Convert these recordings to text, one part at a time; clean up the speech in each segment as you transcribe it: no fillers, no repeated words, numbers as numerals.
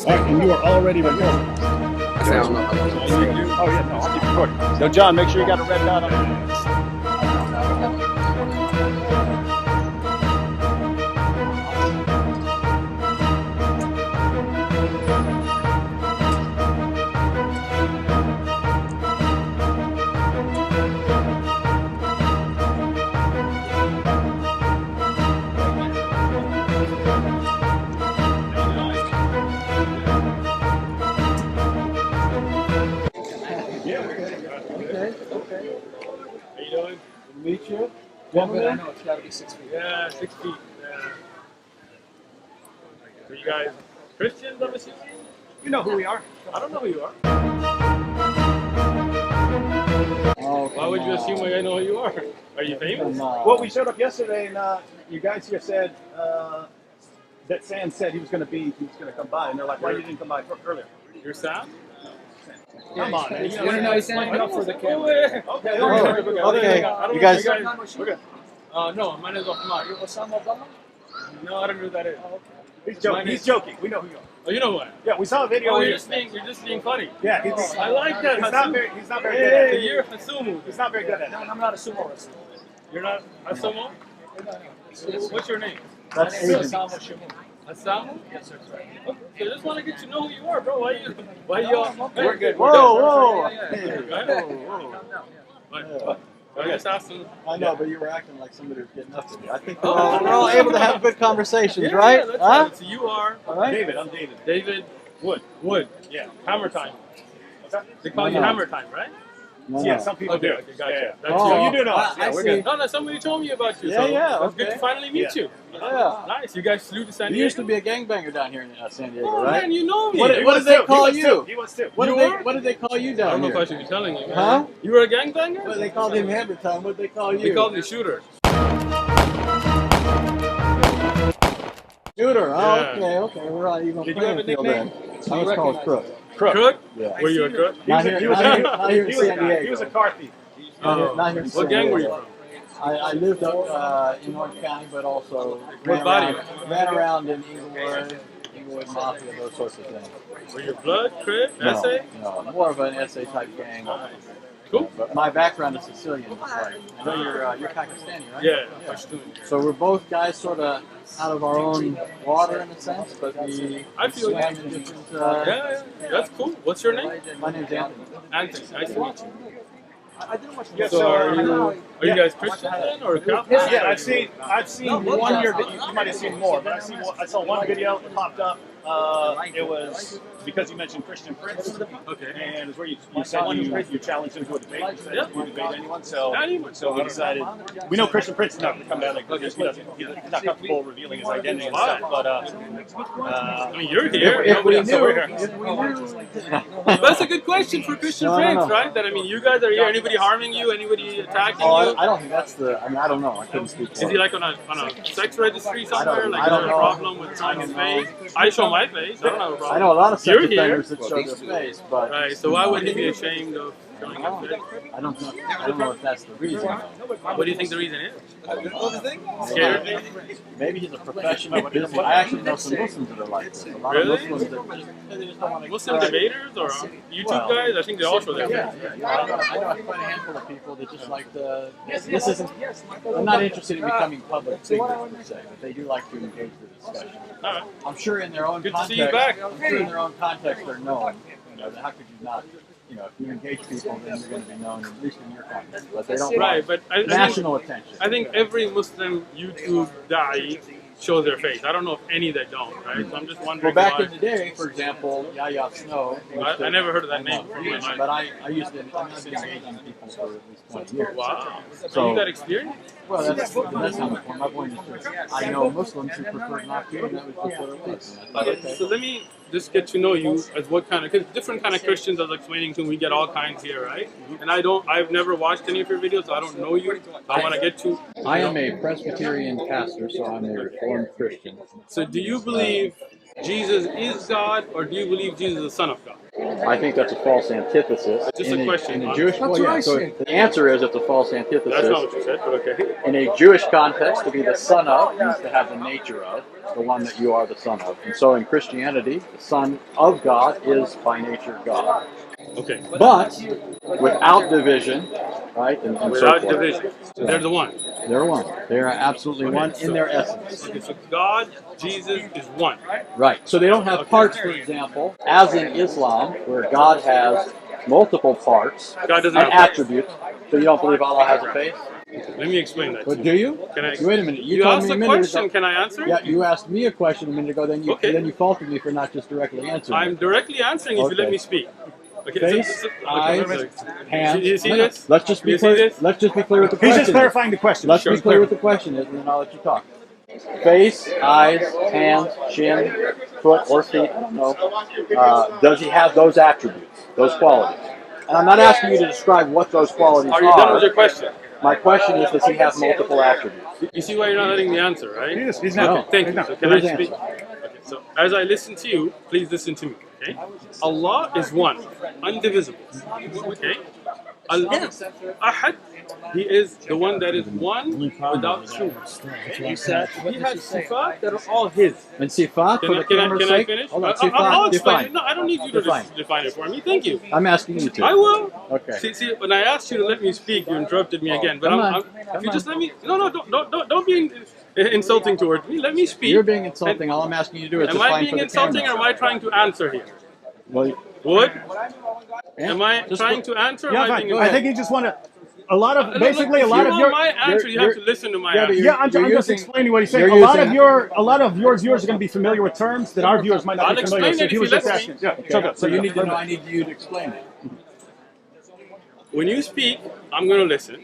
And you are already recording. I say I don't know. Oh, yeah, no, I'll keep recording. So, John, make sure you got a red dot on it. Okay. How you doing? Good to meet you. Gentlemen? I know it's got to be 6 feet. Yeah, 6 feet. Are you guys Christians, I'm assuming? You know who we are. I don't know who you are. Oh, Why would you assume I know who you are? Are you famous? Well, we showed up yesterday, and you guys here said that Sam said he was going to come by, and they're like, why you didn't come by earlier? You're Sam? Come on, man. You want to know he's standing up for the camera? Okay. You guys. We're good. No, my name is Uthman. You're Osama Obama? No, I don't know who that is. He's joking. He's joking. We know who you are. Oh, you know who I am? Yeah, we saw a video. Oh, you're just being funny. Yeah, I like that. He's not very good at it. You're Hasumu. He's not very good at it. No, I'm not a sumo wrestler. You're not Hasumu? What's your name? My name is Osama Shamounian. Hasamu? Yes, sir. Okay, I just want to get to know who you are, bro. Why you all? We're good. Whoa. I just asked him. I know, but you were acting like somebody was getting up to me. I think we're all able to have good conversations, right? That's Huh? right. So you are All right. David, I'm David. David Wood. Yeah. Hammer Time. What's that? They call you Hammer Time, right? No, Yeah, no. some people do. Okay, gotcha. Yeah. That's Oh. You do know us. I Yeah, we're see. good. No, somebody told me about you. Yeah, so yeah, It's good okay. to finally meet you. Yeah. Nice. You guys flew to San You Diego? used to be a gangbanger down here in San Diego, Oh, right? man, you know me. What did they call you? He was too. What You did they call you I down don't know if I here? should be telling you. Man. Huh? You were a gangbanger? Well, they called him Hammer Time. What did they call you? They called me Shooter. Shooter. Oh, Yeah. okay. We're on even Did you have a playing field nickname? then. I was called Crook. Crook? Yeah. Were you a crook? Not here, not here in San Diego. He was a car thief. Not here in San What gang were you Diego. from? I lived up in Orange County, but also ran around in Inglewood Mafia, those sorts of things. Were you blood, crib, No, essay? no, more of an essay type gang. Cool. But my background is Sicilian, just like I know you're Pakistani, right? Yeah. So we're both guys sort of out of our own water in a sense, but we I feel swam you. in different. Yeah, that's cool. What's your name? My name's Anthony. Anthony. Nice to meet you. Yes, So are you guys Christian then or Catholic? Yeah, I've seen one year. You might have seen more, but I saw one video that popped up. It was because you mentioned Christian Prince. Okay. And it was where you said you challenged him to a debate. You said you debate anyone. So we decided. We know Christian Prince is not going to come down because he's not comfortable revealing his identity and stuff. But I mean, you're here. If we so we're knew, here. if we knew. That's a good question for Christian No, Prince, no. right? That I mean, you guys are here. Anybody harming you? Anybody attacking Oh, you? I don't think that's the. I mean, I don't know. I couldn't speak. Is he like on a sex registry somewhere? Like, I is don't there a know. problem with showing his face? I show my face. I don't have a problem. I know a lot of sex You're here. offenders that show their face, but Right. So why would he be ashamed of showing his face? I don't know. I don't know if that's the reason. What do you think the reason is? Scared? Maybe he's a professional business. I actually know some Muslims that are like this. A lot of Really? Muslims that just don't want to. Muslim debaters or YouTube guys? I think they all show their Yeah, face. I know quite a handful of people that just like the. This isn't. I'm not interested in becoming public figures per se, but they do like to engage the discussion. All right. I'm sure in their own Good to context. see you back. I'm sure in their own context they're known. You know, how could you not? You know, if you engage people, then you're going to be known, at least in your context. But they don't Right, want but national attention. I think every Muslim YouTube guy shows their face. I don't know if any that don't, right? So I'm just wondering Well, back why. in the day, for example, Yahya Snow. I never heard of that name before in my life. But I used to. I've been engaging people for at least 20 years. Wow. So So- you got experience? Well, that's not my point. My point is just I know Muslims who prefer not to, and that was just what it was. And I thought, Okay, so let me just get to know you as what kind of, because different kind of Christians, I was explaining to them, we get all kinds here, right? And I've never watched any of your videos, so I don't know you. I want to get to. I am a Presbyterian pastor, so I'm a Reformed Christian. So do you believe Jesus is God, or do you believe Jesus is the Son of God? I think that's a false antithesis. Just a question. In a Jewish, That's what I so said. the answer is it's a false antithesis. That's not what you said, but okay. In a Jewish context, to be the son of means to have the nature of the one that you are the son of. And so in Christianity, the son of God is by nature God. Okay. But without division, right? And Without so forth. division. They're the one. They're one. They are absolutely one in their essence. Okay, so God, Jesus is one. Right. So they don't have parts, for example, as in Islam, where God has multiple parts God doesn't and have parts. attributes. So you don't believe Allah has a face? Let me explain that. But do you? Can I? Wait a minute. You told asked me a minute question. ago. Can I answer? Yeah, you asked me a question a minute ago. Then you faulted me for not just directly answering. I'm directly answering if you let Okay. me speak. Okay. Face, eyes, hands. You see No, this? Let's just be You see clear. this? Let's just be clear with the He's question. just clarifying the question. Let's Sure. be clear with the question is, and then I'll let you talk. Face, eyes, hands, chin, foot, or feet, I don't know. Does he have those attributes, those qualities? And I'm not asking you to describe what those qualities Are you done with your question? My question is, does he have multiple attributes? You see why you're not letting me answer, right? He is. He's No. not. Thank He's you. not. So can I Please speak? answer. Okay, so as I listen to you, please listen to me. Okay? Allah is one, indivisible. Okay? Al-Ahad, He is the one that is one without two. He has sifat that are all His. And sifat, for the camera's Can I sake? finish? Hold on, I'll sifat, explain define. it. No, I don't need you to Define. define it for me. Thank you. I'm asking you to. I will. Okay. See, when I asked you to let me speak, you interrupted me again. But Come on. if you just let me, don't be insulting towards me. Let me speak. You're being insulting. All I'm asking you to do is Am I define being for the insulting, or camera. am I trying to answer here? Well, What? yeah, Am I just trying go- to answer? Or Yeah, am I fine. being I think you just want to. A lot of Look, basically if a lot you of want your. my answer, you have to listen to my yeah, but answer. Yeah, I'm You're just using- explaining what he's saying. you're A lot of using- your viewers are going to be familiar with terms that our viewers might not I'll be familiar explain with. it if he you was let just me. asking. Yeah, Okay. So you need to know. I need you to explain it. When you speak, I'm going to listen.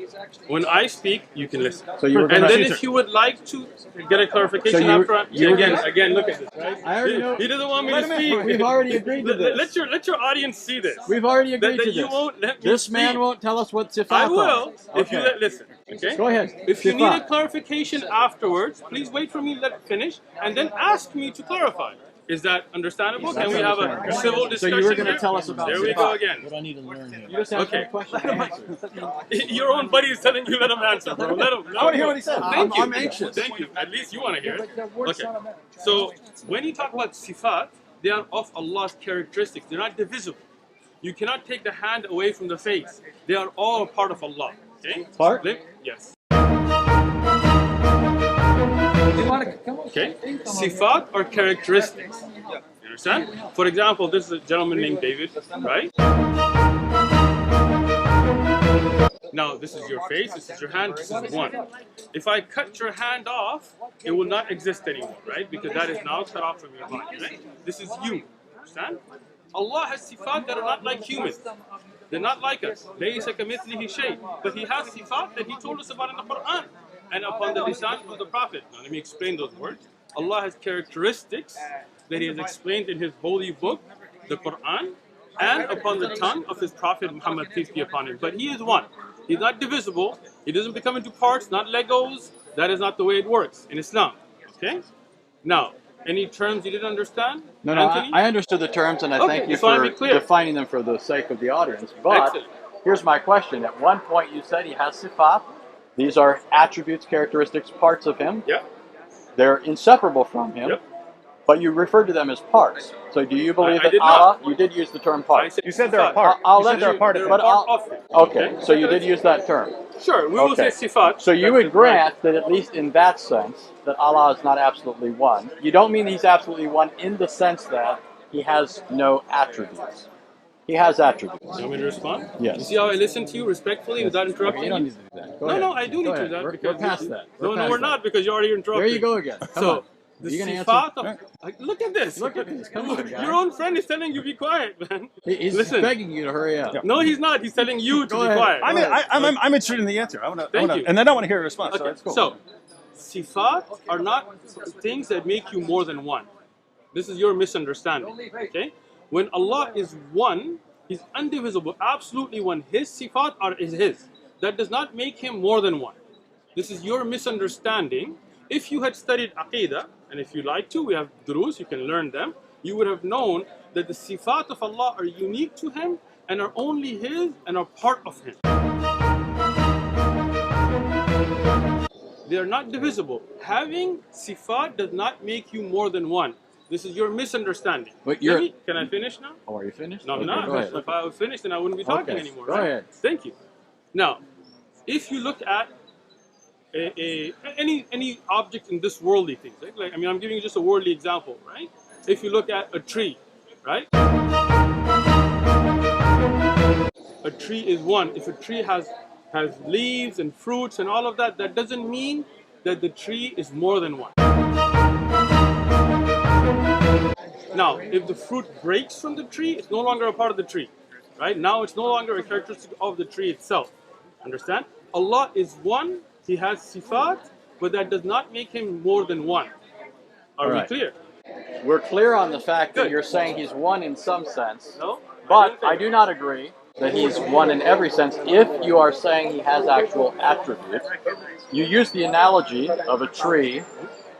When I speak, you can listen. So you were And gonna- then if you would like to get a clarification So you- after, you were gonna- again, look at this, right? I already know. He doesn't want me Wait to a minute. speak. We've already agreed to this. Let your audience see this. We've already agreed that to you this. won't let me This man speak. won't tell us what sifat I are. will if you Okay. listen. Okay. Go ahead. If you need a Sifat. clarification afterwards, please wait for me to let it finish and then ask me to clarify. Is that understandable? Can we have a understandable. civil So discussion? you were going to here? tell us about There we sifat. go again. What I need to learn here. You just asked me Okay. a question. I answered. Your own buddy is telling you let him answer, bro. Let him. I want to hear what he said. Thank you. I'm anxious. Thank you. At least you want to hear it. Okay. So when you talk about sifat, they are of Allah's characteristics. They're not divisible. You cannot take the hand away from the face. They are all part of Allah. Okay. Part? Yes. Come on. Okay. Sifat are characteristics. You understand? For example, this is a gentleman named David, right? Now, this is your face, this is your hand, this is one. If I cut your hand off, it will not exist anymore, right? Because that is now cut off from your body, right? This is you. Understand? Allah has sifat that are not like humans. They're not like us. لَيْسَ كَمِثْلِهِ شَيْءٍ. But He has sifat that He told us about in the Quran and upon the lisan of the Prophet. Now let me explain those words. Allah has characteristics that He has explained in His holy book, the Quran, and upon the tongue of His Prophet Muhammad, peace be upon him. But He is one. He's not divisible. He doesn't become into parts, not Legos. That is not the way it works in Islam. Okay? Now, any terms you didn't understand? No, Anthony? I understood the terms, and I Okay, thank you just wanna for be clear. defining them for the sake of the audience. But Excellent. here's my question. At one point you said he has sifat. These are attributes, characteristics, parts of him. Yep. They're inseparable from him. Yep. But you referred to them as parts. So do you believe I that did Allah, not. you did use the term I parts. You said they're a sifat. part. I'll You let said they're you- a part of They're it. but part I'll- of it. Okay, so you did use that term. Sure, we will Okay. say sifat. So you That's would grant that at least in that sense, that Allah is not absolutely one. You don't mean He's absolutely one in the sense that He has no attributes. He has attributes. You want me to respond? Yes. You see how I listen to you respectfully without interrupting Okay, you don't you? need to do that. Go No, ahead. no, I do Go need to ahead. do that We're because past that. No, past we're that. not because you already interrupted. There you go again. Come So on. the You gonna sifat answer? of, like, look at this. Look at this. Come on, guy. Your own friend is telling you be quiet, man. He's Listen. begging you to hurry up. No, he's not. He's telling you to Go be ahead. quiet. I'm interested in the answer. Thank you. And then I want to hear a response. Okay, So so sifat are not things that make you more than one. This is your misunderstanding. Okay? When Allah is one, He's indivisible, absolutely one. His sifat is His. That does not make Him more than one. This is your misunderstanding. If you had studied Aqidah, and if you like to, we have durus, you can learn them. you would have known that the sifat of Allah are unique to Him and are only His and are part of Him. They are not divisible. Having sifat does not make you more than one. This is your misunderstanding. But Can I finish now? Oh, are you finished? No, I'm Okay, not. go ahead. If I was finished, then I wouldn't be talking anymore. Go right? ahead. Thank you. Now, if you look at any object in this worldly things, right? Like, I mean, I'm giving you just a worldly example, right? If you look at a tree, right? A tree is one. If a tree has leaves and fruits and all of that, that doesn't mean that the tree is more than one. Now, if the fruit breaks from the tree, it's no longer a part of the tree, right? Now it's no longer a characteristic of the tree itself. Understand? Allah is one. He has sifat, but that does not make Him more than one. Are we clear? We're clear on the fact that Good. you're saying He's one in some sense. No? But I do not agree that He's one in every sense if you are saying He has actual attributes. You use the analogy of a tree.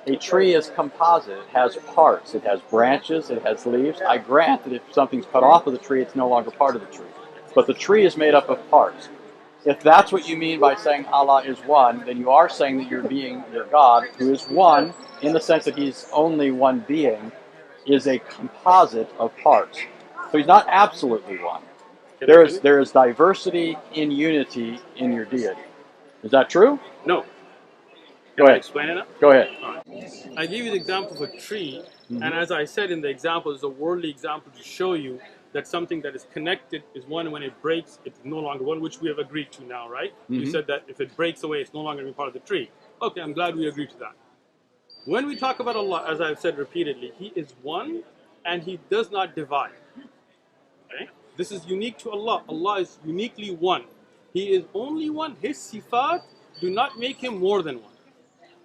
A tree is composite. It has parts. It has branches. It has leaves. I grant that if something's cut off of the tree, it's no longer part of the tree. But the tree is made up of parts. If that's what you mean by saying Allah is one, then you are saying that your God, who is one in the sense that He's only one being, is a composite of parts. So He's not absolutely one. There is diversity in unity in your deity. Is that true? No. Go Can I ahead. explain it now? Go ahead. I gave you the example of a tree, and as I said in the example, it's a worldly example to show you that something that is connected is one. When it breaks, it's no longer one, which we have agreed to now, right? You said that if it breaks away, it's no longer part of the tree. Okay, I'm glad we agreed to that. When we talk about Allah, as I've said repeatedly, He is one, and He does not divide. Okay? This is unique to Allah. Allah is uniquely one. He is only one. His sifat do not make Him more than one.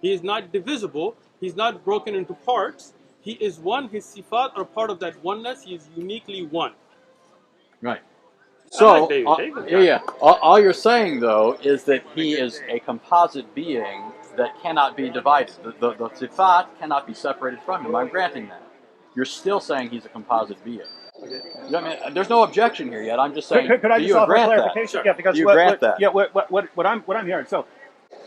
He is not divisible. He's not broken into parts. He is one. His sifat are part of that oneness. He is uniquely one. Right. So, like all you're saying, though, is that He is a composite being that cannot be divided. The sifat cannot be separated from Him. I'm granting that. You're still saying He's a composite being. I mean, there's no objection here yet. I'm just saying, could I do just you offer grant clarification? that? Yeah, because you grant that? Yeah, what I'm hearing. So,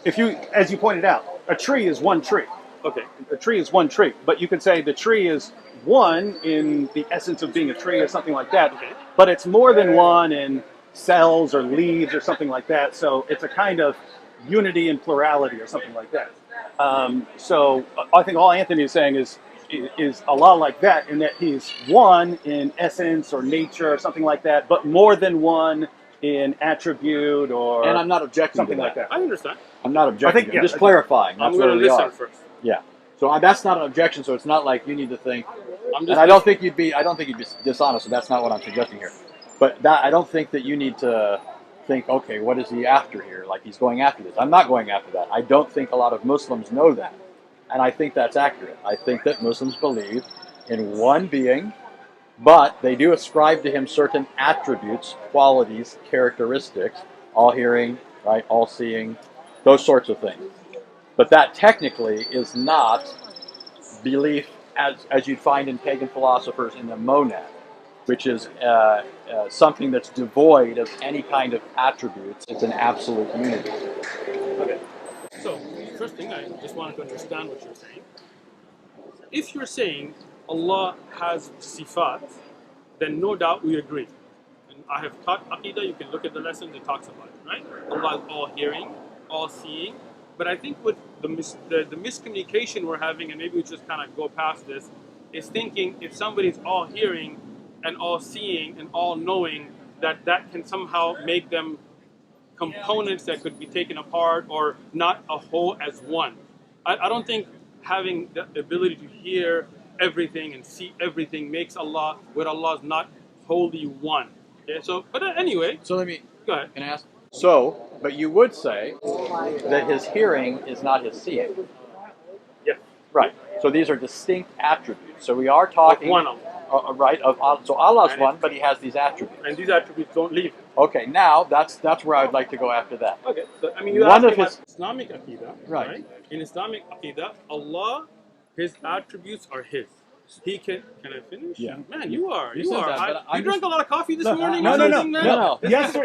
if you, as you pointed out, a tree is one tree. Okay. A tree is one tree, but you could say the tree is one in the essence of being a tree or something like that. Okay. But it's more than one in cells or leaves or something like that. So it's a kind of unity and plurality or something like that. So I think all Anthony is saying is Allah like that, in that He's one in essence or nature or something like that, but more than one in attribute or And I'm not objecting something to like that. I understand. I'm not objecting. I'm just yeah, clarifying. That's I'm where going to we listen are. first. Yeah. So that's not an objection. So it's not like you need to think. I'm just And I don't think you'd be dishonest. So that's not what I'm suggesting here. But I don't think that you need to think, okay, what is he after here? Like he's going after this. I'm not going after that. I don't think a lot of Muslims know that. And I think that's accurate. I think that Muslims believe in one being, but they do ascribe to Him certain attributes, qualities, characteristics, all-hearing, right, all-seeing, those sorts of things. But that technically is not belief as you'd find in pagan philosophers in the monad, which is something that's devoid of any kind of attributes. It's an absolute unity. Okay. So, first thing, I just wanted to understand what you're saying. If you're saying Allah has sifat, then no doubt we agree. And I have taught Aqidah, you can look at the lessons, it talks about it, right? Allah is all hearing, all seeing. But I think what the miscommunication we're having, and maybe we just kind of go past this, is thinking if somebody's all hearing and all seeing and all knowing, that can somehow make them components that could be taken apart or not a whole as one. I don't think having the ability to hear everything and see everything makes Allah, where Allah is not wholly one. Okay, so, but anyway. So let me, go ahead. Can I ask? So, but you would say that His hearing is not His seeing. Yeah. Right. So these are distinct attributes. So we are talking One of them. Right. So Allah's one, but He has these attributes. And these attributes don't leave. Okay. Now that's where I'd like to go after that. Okay. So, I mean, you One asked of me his- about Islamic Aqidah, Right. right? In Islamic Aqidah, Allah, His attributes are His. He can I finish? Yeah. Man, you said that, but you drank a lot of coffee this morning No, or no, no, something, man? no.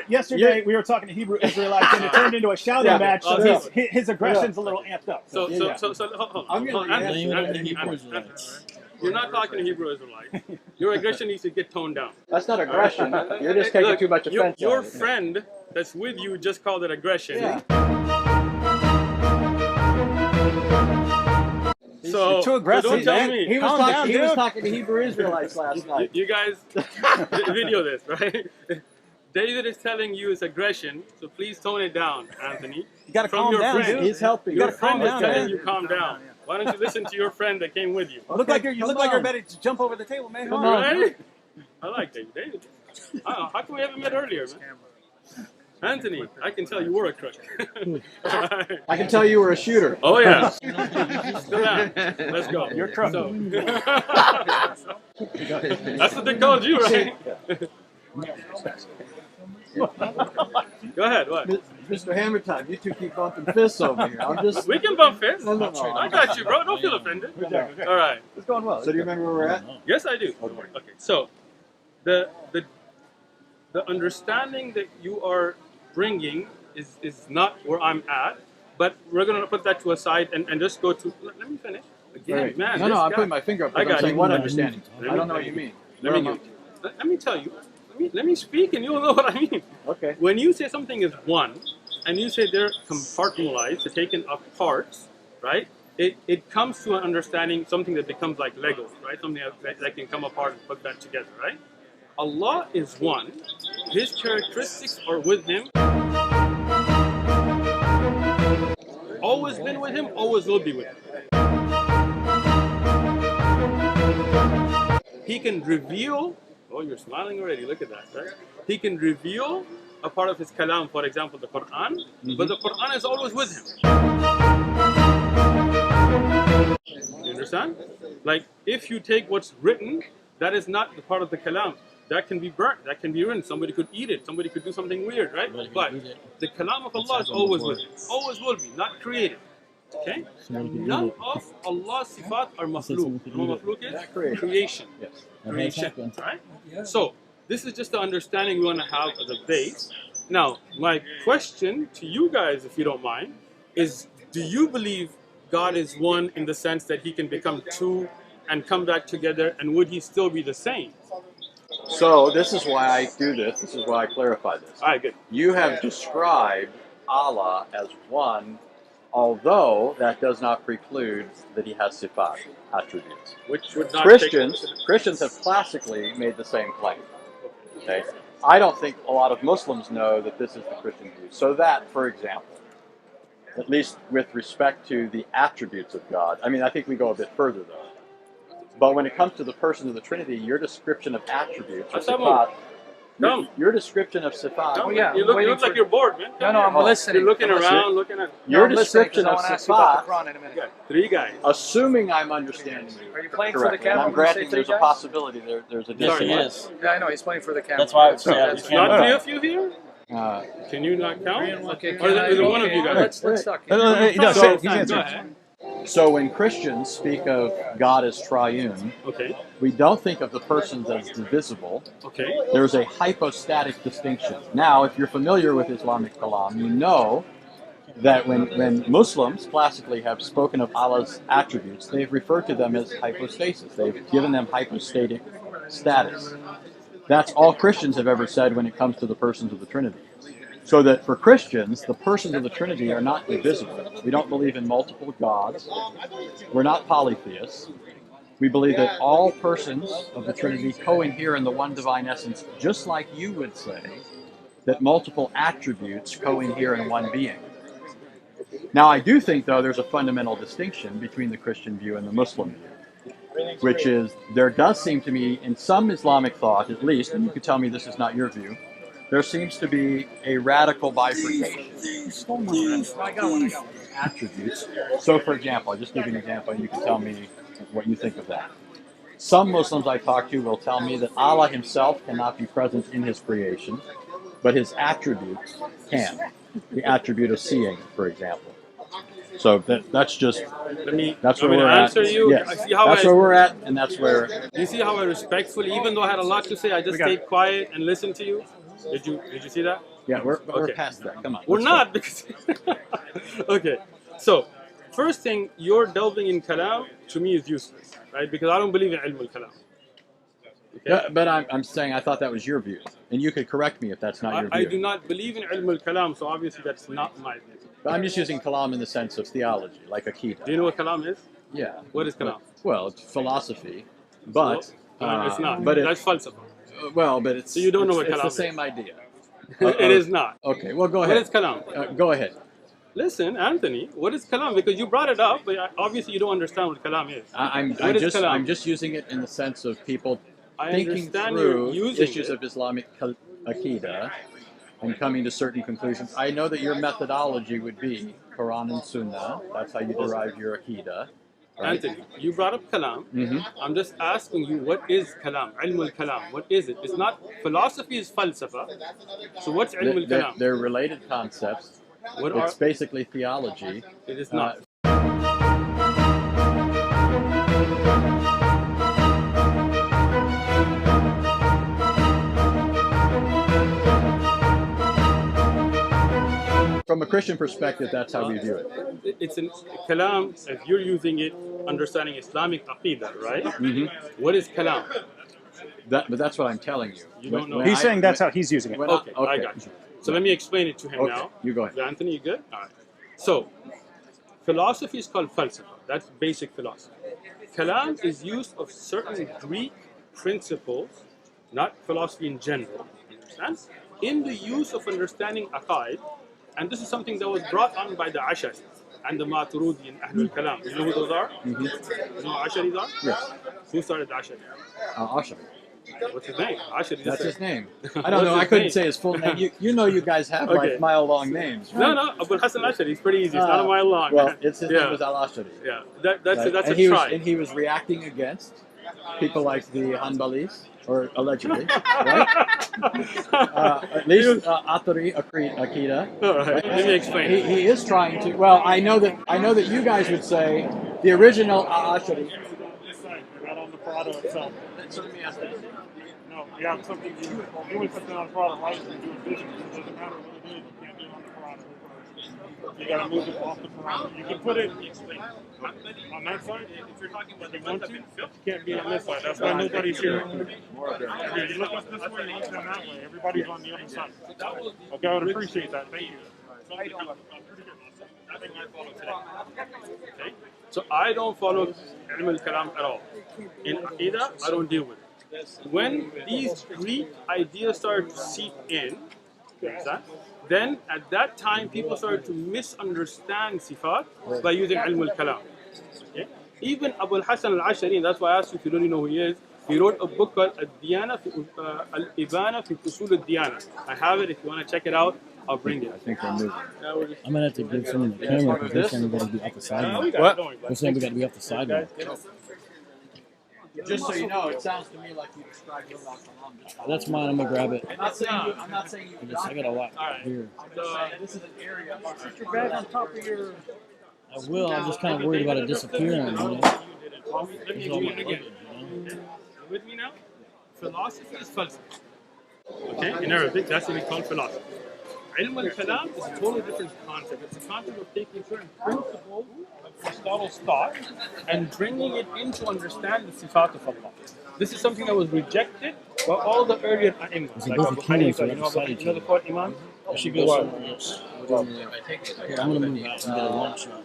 Yesterday we were talking to Hebrew Israelites and it turned into a shouting Yeah. match. So Yeah. his aggression's a little amped up. So Yeah. hold I'm on. gonna Anthony, blame it on the Anthony, Hebrew Anthony, Israelites. you're not talking to Hebrew Israelites. Your aggression needs to get toned down. That's not aggression. You're just taking Look, too much offense. Your on it. friend that's with you just called it aggression. Yeah. So, too aggressive, don't tell man. me. He was, Calm talking, down, he was dude. talking to Hebrew Israelites last night. You guys video this, right? David is telling you it's aggression, so please tone it down, Anthony. You gotta From calm your down, friend. dude. He's helping. Your gotta friend calm is down, telling man. you calm down. Why don't you listen to your friend that came with you? You look like you look come like you're on. ready to jump over the table, man. Come Come on. on. Right? I like David. David. How come we haven't met earlier, man? Anthony, I can tell you were a crook. Alright. I can tell you were a shooter. Oh yeah. Sit down. Let's go. You're crook. So, that's what they called you, right? Go ahead. What? Mr. Hammer Time, you two keep bumping fists over here. I'm just. We can bump fists. No. I got you, bro. Don't feel offended. All right. It's going well. So do you remember where we're at? Yes, I do. Okay. So, the understanding that you are bringing is not where I'm at, but we're gonna put that to a side and just go to. Let me finish. Again, Right. man. No, this I'm guy- putting my finger up. I I'm got saying you. what understanding. Let I me- don't know what you mean. Let me tell you. Let me speak, and you'll know what I mean. Okay. When you say something is one, and you say they're compartmentalized, they're taken apart, right? It comes to an understanding, something that becomes like Legos, right? Something that can come apart and put that together, right? Allah is one. His characteristics are with Him. Always been with Him, always will be with Him. He can reveal. Oh, you're smiling already. Look at that, right? He can reveal a part of His kalam, for example, the Quran, but the Quran is always with Him. You understand? Like, if you take what's written, that is not the part of the kalam. That can be burnt. That can be ruined. Somebody could eat it. Somebody could do something weird, right? But the kalam of Allah is always with Him. Always will be. Not created. Okay? None of Allah's sifat are makhluk. You know what makhluk is? Creation. Yes. Creation. Right? So, this is just the understanding we want to have as a base. Now, my question to you guys, if you don't mind, is do you believe God is one in the sense that He can become two and come back together, and would He still be the same? So this is why I do this. This is why I clarify this. All right, good. You have described Allah as one, although that does not preclude that He has sifat, attributes. Which would not Christians have classically made the same claim. Okay? I don't think a lot of Muslims know that this is the Christian view. So that, for example, at least with respect to the attributes of God, I mean, I think we go a bit further though. But when it comes to the person of the Trinity, your description of attributes, or sifat, your description of sifat, No, you look like you're bored, man. No, I'm listening. You're looking around, looking at your description of sifat, three guys. assuming I'm understanding Are you you playing for the correctly, and camera I'm when you say granting three there's a guys? possibility there's a Yes, he disagreement. is. Yeah, I know. He's playing for the camera. That's why I would say That's it's Not not three of you here? Can you not count? Okay, Or is it one of you guys? Let's talk. No, So- he's answering. So when Christians speak of God as triune, Okay. we don't think of the persons as divisible. Okay. There's a hypostatic distinction. Now, if you're familiar with Islamic kalam, you know that when Muslims classically have spoken of Allah's attributes, they've referred to them as hypostasis. They've given them hypostatic status. That's all Christians have ever said when it comes to the persons of the Trinity. So that for Christians, the persons of the Trinity are not divisible. We don't believe in multiple gods. We're not polytheists. We believe that all persons of the Trinity co-inhere in the one divine essence, just like you would say that multiple attributes co-inhere in one being. Now, I do think, though, there's a fundamental distinction between the Christian view and the Muslim view, which is there does seem to me, in some Islamic thought at least, and you could tell me this is not your view, there seems to be a radical bifurcation attributes. So, for example, I'll just give you an example, and you can tell me what you think of that. Some Muslims I talk to will tell me that Allah Himself cannot be present in His creation, but His attributes can. The attribute of seeing, for example. So that's just that's where I'm we're gonna at. answer you. Yes, I see how that's where we're at, and that's where. You see how I respectfully, even though I had a lot to say, I just stayed quiet and listened to you. Did you see that? Yeah, we're Okay. past that. Come on. We're let's go. not because. Okay, so first thing, you're delving in kalam to me is useless, right? Because I don't believe in ilm al-kalam. Okay? Yeah, but I'm saying I thought that was your view, and you could correct me if that's not your view. I do not believe in ilm al-kalam, so obviously that's not my view. But I'm just using kalam in the sense of theology, like akida. Do you know what kalam is? Yeah. What is kalam? Well, it's philosophy, but No, it's not. But That's falsafa. well, but it's So you don't know what it's kalam the is. same idea. It is not. Okay, well, go What ahead. is kalam? Go ahead. Listen, Anthony, what is kalam? Because you brought it up, but obviously you don't understand what kalam is. I'm just using it in the sense of people I thinking understand through you're using issues it. of Islamic akida and coming to certain conclusions. I know that your methodology would be Quran and Sunnah. That's how you derive your akida. Right? Anthony, you brought up kalam. Mhm. I'm just asking you, what is kalam? Ilm al-kalam. What is it? It's not, philosophy is falsafa. So what's ilm al-kalam? They're related concepts. What It's are, basically theology. it is not. From a Christian perspective, that's how we view it. It's in kalam, if you're using it, understanding Islamic aqidah, right? Mm-hmm. What is kalam? But that's what I'm telling you. You don't know. He's saying that's how he's using it. Okay, I got you. So let me explain it to him Okay, now. you go ahead. Anthony, you good? All right. So, philosophy is called falsafa. That's basic philosophy. Kalam is used of certain Greek principles, not philosophy in general, you understand? In the use of understanding aqaid, and this is something that was brought on by the Ashari and the Maturidi and Ahlul Kalam. You know who those are? Mm-hmm. You know who Asharis are? Yes. Who started the Ashari? Ashar. What's his name? Ashari. That's his name. I don't What's know. I his couldn't name? say his full name. You know you guys have Okay. like mile-long names. Right? No, Abu Hassan Ashari. It's pretty easy. It's not a mile long. Well, his Yeah. name was Al-Ashari. Yeah, that's Right? a and he tribe. was reacting against people like the Hanbalis, or allegedly, right? At least Atari Akida. All right, let me explain. He is trying to. Well, I know that you guys would say the original Ashari. Not on the product itself. No, you have something you're doing something on the product, right? You're doing business. It doesn't matter what it is. You can't do it on the product. You got to move it off the parameter. You can put it on that side if you're talking about the one two. You can't be on this side. That's why nobody's here. If you look up this way, you look down that way. Everybody's on the other side. Okay, I would appreciate that. Thank you. I think I follow today. Okay? So I don't follow ilm al-kalam at all. In Aqidah, I don't deal with it. When these Greek ideas started to seep in, then at that time people started to misunderstand sifat by using ilm al-kalam. Okay? Even Abu Hassan al-Ashari, and that's why I asked you if you don't know who he is, he wrote a book called Al-Ibana fi Usul al-Diyana. I have it. If you want to check it out, I'll bring it. I think we're moving. I'm gonna have to give someone the camera because they're saying we gotta be off the sideline. What? They're saying we gotta be off the sideline. Just so you know, it sounds to me like you described your life. That's mine. I'm gonna grab it. I'm not saying you. I got a lot here. I'm just saying this is an area. Put your bag on top of your. I will. I'm just kind of worried about it disappearing. You know? Let me It's all explain my it again. luggage, you know? With me now? Philosophy is falsafa. Okay? In Arabic, that's what we call philosophy. Ilm al-kalam is a totally different concept. It's a concept of taking certain principles of Aristotle's thought and bringing it in to understand the sifat of Allah. This is something that was rejected by all the earlier Imams, like both Abu the cameras Hanifa, are you know, beside each the other. fourth Imam? She goes somewhere else. Here, I'm gonna move out and get a long shot.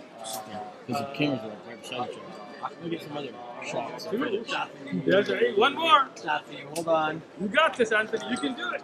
Because the cameras are right beside each other. I'm gonna get some other shots. Yes, hey, one more. Hold on. You got this, Anthony. You can do it.